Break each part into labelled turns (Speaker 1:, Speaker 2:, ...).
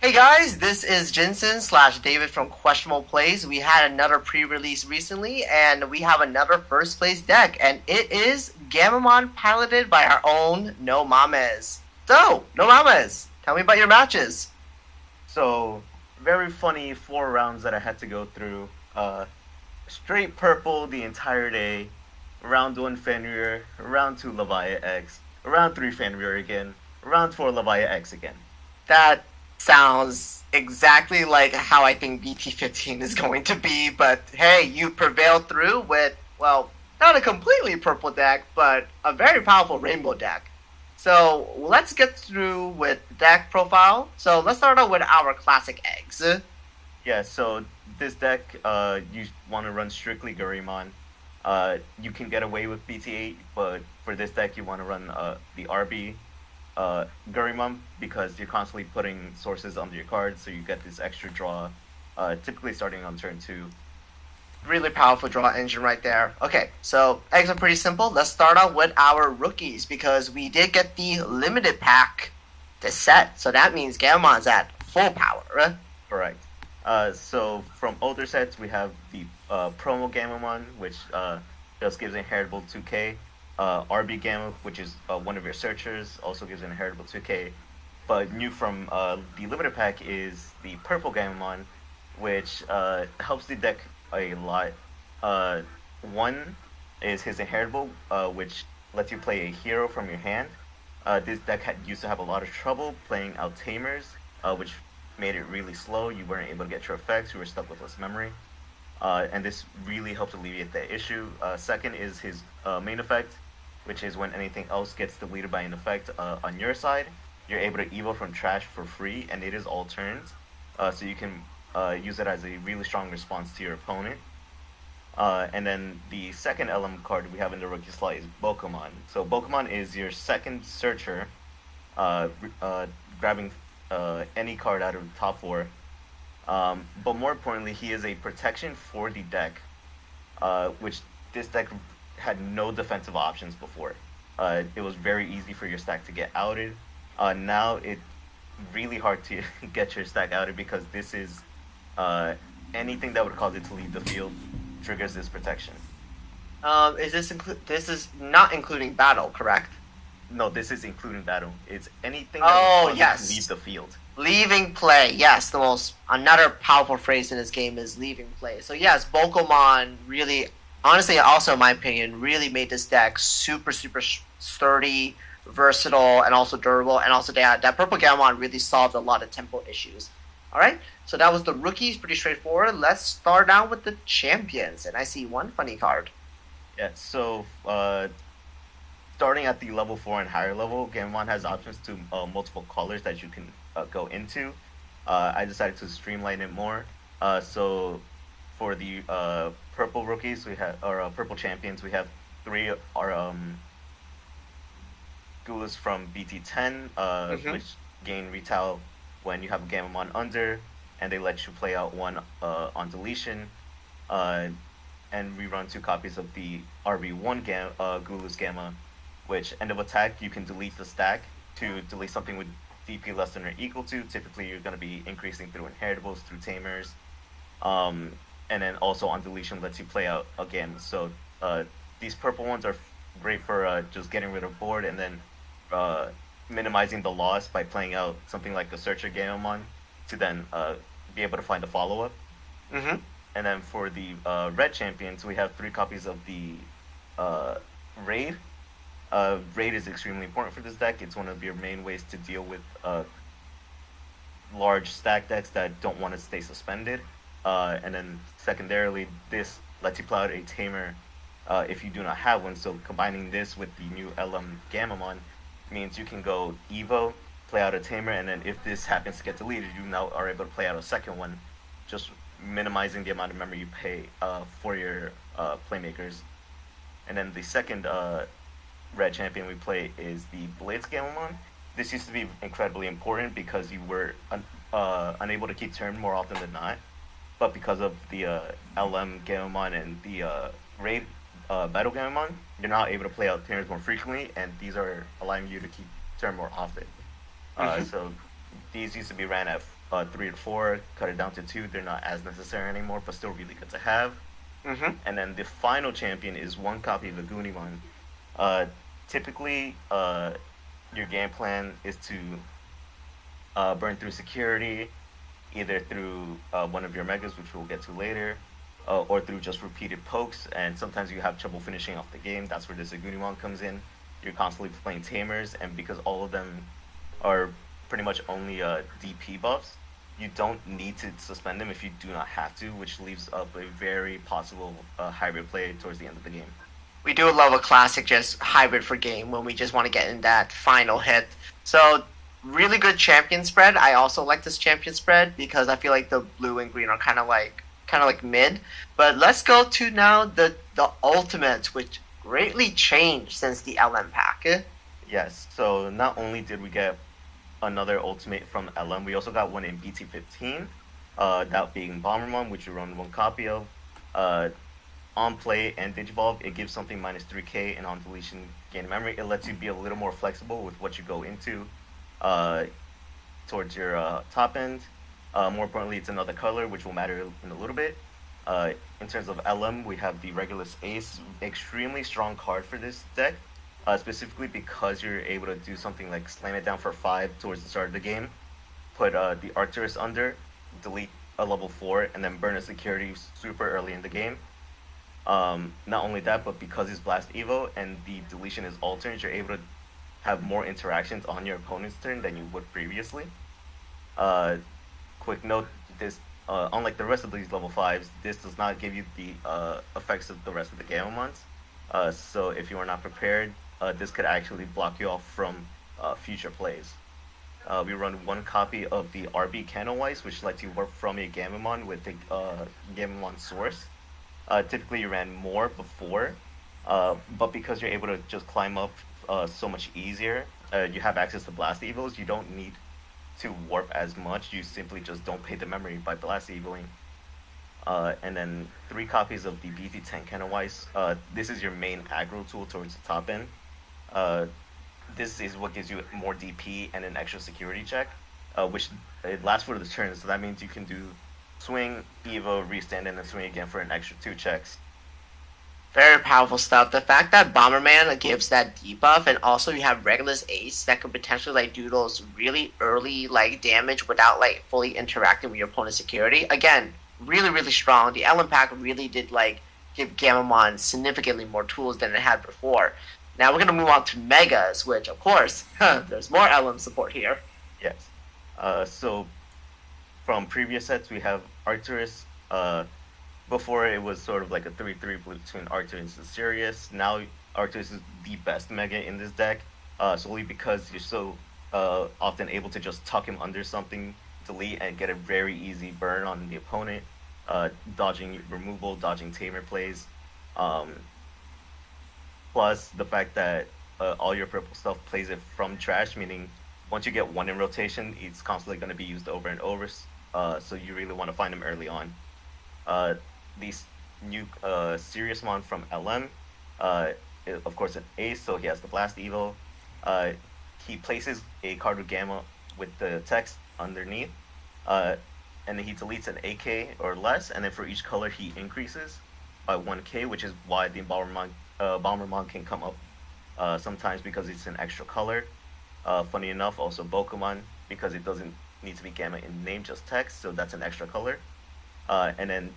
Speaker 1: Hey guys, this is Jensen slash David from Questionable Plays. We had another pre-release recently, and we have another first place deck, and it is Gammamon piloted by our own No Mames. So, No Mames, tell me about your matches.
Speaker 2: So, very funny 4 rounds that I had to go through. Straight purple the entire day. Round 1 Fenrir, round 2 Leviathan X, round 3 Fenrir again, round 4 Leviathan X again.
Speaker 1: That sounds exactly like how I think BT15 is going to be, but hey, you prevailed through with, well, not a completely purple deck, but a very powerful rainbow deck. So let's get through with the deck profile. So let's start out with our classic eggs.
Speaker 2: Yeah, so this deck, you want to run strictly Gammamon. You can get away with BT8, but for this deck, you want to run the RB Gammamon because you're constantly putting sources under your cards, so you get this extra draw, typically starting on turn 2.
Speaker 1: Really powerful draw engine right there. Okay, so eggs are pretty simple. Let's start out with our rookies because we did get the limited pack this set. So that means Gammon's at full power.
Speaker 2: Correct. So from older sets, we have the promo Gammamon, which just gives inheritable 2k. RB Gamma, which is one of your searchers, also gives an inheritable 2k. But new from the limited pack is the purple Gammamon, which helps the deck a lot. One is his inheritable, which lets you play a hero from your hand. This deck used to have a lot of trouble playing out tamers, which made it really slow. You weren't able to get your effects. You were stuck with less memory. And this really helps alleviate that issue. Second is his main effect, which is when anything else gets deleted by an effect on your side, you're able to evo from trash for free, and it is all turns. So you can use it as a really strong response to your opponent. And then the second LM card we have in the rookie slot is Bokomon. So Bokomon is your second searcher, grabbing any card out of the top 4. But more importantly, he is a protection for the deck, which this deck had no defensive options before. It was very easy for your stack to get outed. Now it's really hard to get your stack outed because this is anything that would cause it to leave the field triggers this protection.
Speaker 1: Is this is not including battle, correct?
Speaker 2: No, this is including battle. It's anything that
Speaker 1: Oh,
Speaker 2: would cause
Speaker 1: yes.
Speaker 2: it to leave the field.
Speaker 1: Leaving play, yes. Another powerful phrase in this game is leaving play. So yes, Bokomon really, honestly, also in my opinion, really made this deck super sturdy, versatile, and also durable. And also that purple Gammon really solved a lot of tempo issues. All right, so that was the rookies, pretty straightforward. Let's start out with the champions, and I see one funny card.
Speaker 2: Yeah. So starting at the level 4 and higher level, Gammamon has options to multiple colors that you can go into. I decided to streamline it more. So for the purple rookies, we have or purple champions, we have 3 are Gulas from BT10, which gain retail when you have a Gammamon under, and they let you play out 1 on deletion. And we run 2 copies of the RB1 Gulus Gamma, which end of attack you can delete the stack to delete something with DP less than or equal to. Typically, you're going to be increasing through inheritables, through tamers. And then also on deletion lets you play out again. So these purple ones are great for just getting rid of board and then minimizing the loss by playing out something like a Searcher Gammamon to then be able to find a follow-up. And then for the red champions, we have 3 copies of the Raid. Raid is extremely important for this deck. It's one of your main ways to deal with large stack decks that don't want to stay suspended. And then secondarily, this lets you play out a tamer if you do not have one. So combining this with the new LM Gammamon means you can go Evo, play out a tamer, and then if this happens to get deleted, you now are able to play out a second one, just minimizing the amount of memory you pay for your playmakers. And then the second red champion we play is the Blitz Gammamon. This used to be incredibly important because you were unable to keep turn more often than not. But because of the LM Gammamon and the Raid Battle Gammamon, you're now able to play out turns more frequently, and these are allowing you to keep turn more often. So these used to be ran at three to four, cut it down to two. They're not as necessary anymore, but still really good to have.
Speaker 1: Mm-hmm.
Speaker 2: And then the final champion is one copy of the Gammamon. Uh, typically, your game plan is to burn through security, either through one of your megas, which we'll get to later, or through just repeated pokes. And sometimes you have trouble finishing off the game. That's where the Zagunimon comes in. You're constantly playing tamers, and because all of them are pretty much only DP buffs, you don't need to suspend them if you do not have to, which leaves up a very possible hybrid play towards the end of the game.
Speaker 1: We do love a classic just hybrid for game when we just want to get in that final hit. So really good champion spread. I also like this champion spread because I feel like the blue and green are kind of like mid. But let's go to now the ultimates, which greatly changed since the LM pack.
Speaker 2: Yes, so not only did we get another ultimate from LM, we also got one in BT15, that being Bombermon, which we run one copy of. On play and Digivolve, it gives something minus 3k, and on deletion, gain memory. It lets you be a little more flexible with what you go into towards your top end. More importantly, it's another color, which will matter in a little bit. In terms of LM, we have the Regulus Ace, extremely strong card for this deck, specifically because you're able to do something like slam it down for 5 towards the start of the game, put the Arcturus under, delete a level 4, and then burn a security super early in the game. Not only that, but because it's Blast Evo and the deletion is all turns, you're able to have more interactions on your opponent's turn than you would previously. Quick note, this unlike the rest of these level 5s, this does not give you the effects of the rest of the Gammamons. So if you are not prepared, this could actually block you off from future plays. We run one copy of the RB Canonwise, which lets you warp from a Gammamon with the Gammamon source. Typically you ran more before, but because you're able to just climb up so much easier, you have access to Blast Evos, you don't need to warp as much, you simply just don't pay the memory by Blast Evoing. And then 3 copies of the BT10 Canonwise. This is your main aggro tool towards the top end. This is what gives you more DP and an extra security check, which it lasts for the turn, so that means you can do swing, Evo, restand, and then swing again for an extra 2 checks.
Speaker 1: Very powerful stuff. The fact that Bomberman gives that debuff, and also you have Regulus Ace that could potentially like do those really early like damage without like fully interacting with your opponent's security. Again, really really strong. The LM pack really did like give Gammamon significantly more tools than it had before. Now we're gonna move on to Megas, which of course there's more LM support here.
Speaker 2: Yes. So from previous sets, we have Arcturus. Before it was sort of like a 3-3 between Arcturus and Sirius. Now Arcturus is the best mega in this deck, solely because you're so often able to just tuck him under something, delete, and get a very easy burn on the opponent, dodging removal, dodging tamer plays. Plus the fact that all your purple stuff plays it from trash, meaning once you get one in rotation, it's constantly going to be used over and over, so you really want to find him early on. These new Siriusmon from LM, of course an ace, so he has the Blast Evo. He places a card with Gamma with the text underneath, and then he deletes an AK or less, and then for each color he increases by 1k, which is why the Bombermon can come up sometimes because it's an extra color. Funny enough, also Pokemon, because it doesn't need to be Gamma in name, just text, so that's an extra color. And then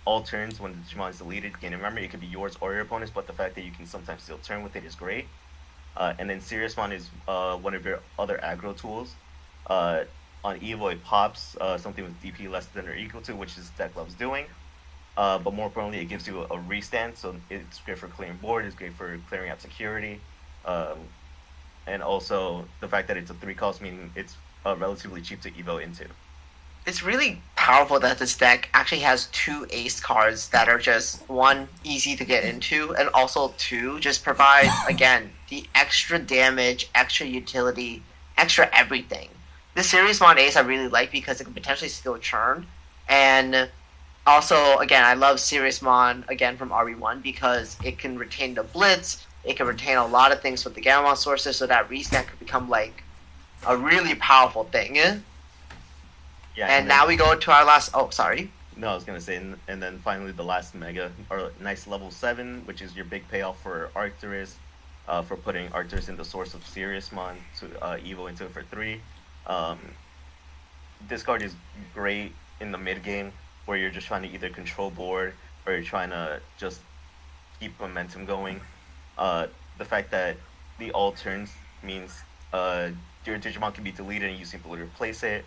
Speaker 2: all turns when the Digimon is deleted, gain a memory. It could be yours or your opponent's, but the fact that you can sometimes still turn with it is great. And then Siriusmon is one of your other aggro tools. On Evo, it pops something with DP less than or equal to, which is deck loves doing. But more importantly, it gives you a restand, so it's great for clearing board, it's great for clearing out security. And also the fact that it's a 3 cost, meaning it's relatively cheap to Evo into.
Speaker 1: It's really powerful that this deck actually has 2 ace cards that are just, 1, easy to get into, and also 2, just provides, again, the extra damage, extra utility, extra everything. This Siriusmon ace I really like because it can potentially still churn, and also, again, I love Siriusmon, again, from RB1 because it can retain the Blitz, it can retain a lot of things with the Gammamon sources, so that restand could become, like, a really powerful thing.
Speaker 2: Yeah,
Speaker 1: And
Speaker 2: and then
Speaker 1: now we go to our last. Oh, sorry.
Speaker 2: no, I was gonna say, and then finally the last mega or nice level 7, which is your big payoff for Arcturus, for putting Arcturus in the source of Siriusmon to Evo into it for 3. Um, this card is great in the mid game where you're just trying to either control board or you're trying to just keep momentum going. The fact that the all turns means your Digimon can be deleted and you simply replace it,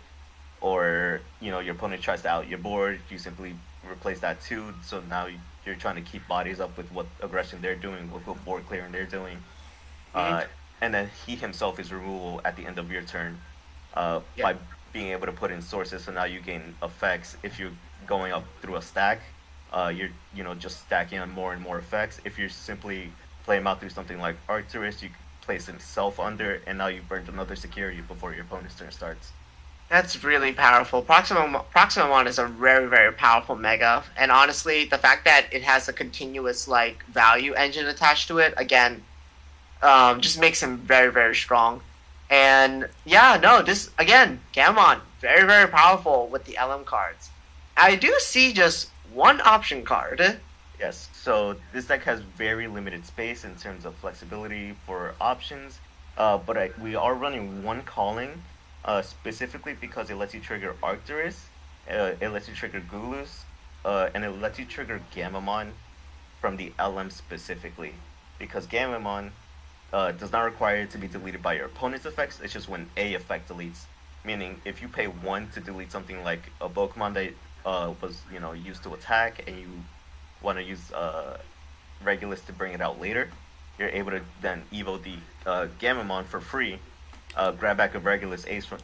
Speaker 2: or your opponent tries to out your board, you simply replace that too. So now you're trying to keep bodies up with what aggression they're doing, with what board clearing they're doing,
Speaker 1: Mm-hmm.
Speaker 2: and then he himself is removal at the end of your turn
Speaker 1: Yeah.
Speaker 2: by being able to put in sources. So now you gain effects if you're going up through a stack. You're just stacking on more and more effects. If you're simply play him out through something like Arcturus, you place himself under, and now you've burned another security before your opponent's turn starts.
Speaker 1: That's really powerful. Proximamon is a very, very powerful mega, and honestly, the fact that it has a continuous like value engine attached to it, again, just makes him very, very strong. And yeah, no, this again, Gammon, very, very powerful with the LM cards. I do see just one option card.
Speaker 2: Yes, so this deck has very limited space in terms of flexibility for options, but we are running one calling, specifically because it lets you trigger Arcturus, it lets you trigger Gulus, and it lets you trigger Gammamon from the LM specifically, because Gammamon does not require it to be deleted by your opponent's effects. It's just when a effect deletes. Meaning, if you pay 1 to delete something like a Pokemon that was used to attack, and you want to use Regulus to bring it out later, you're able to then evo the Gammamon for free, grab back a Regulus Ace from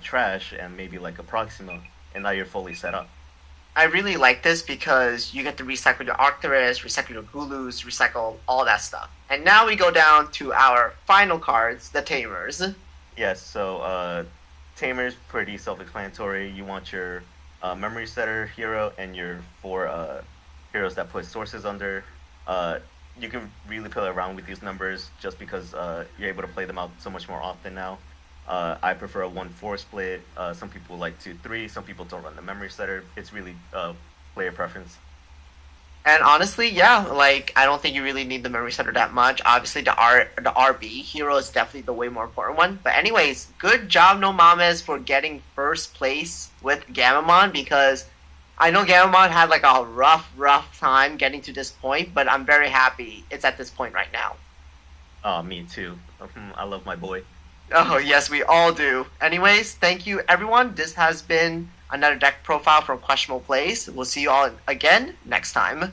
Speaker 2: trash, and maybe like a Proxima, and now you're fully set up.
Speaker 1: I really like this because you get to recycle your Arcturus, recycle your Gulus, recycle all that stuff. And now we go down to our final cards, the Tamers.
Speaker 2: Yes, so Tamer's pretty self-explanatory. You want your memory setter hero and your 4 heroes that put sources under. You can really play around with these numbers just because you're able to play them out so much more often now. I prefer a 1-4 split. Some people like 2-3. Some people don't run the memory setter. It's really player preference.
Speaker 1: And honestly, yeah, like I don't think you really need the memory setter that much. Obviously, the RB hero is definitely the way more important one. But anyways, good job, No Mames, for getting first place with Gammamon, because I know Gammamon had like a rough time getting to this point, but I'm very happy it's at this point right now.
Speaker 2: Me too. I love my boy.
Speaker 1: Oh yes, we all do. Anyways, thank you everyone. This has been another deck profile from Questionable Plays. We'll see you all again next time.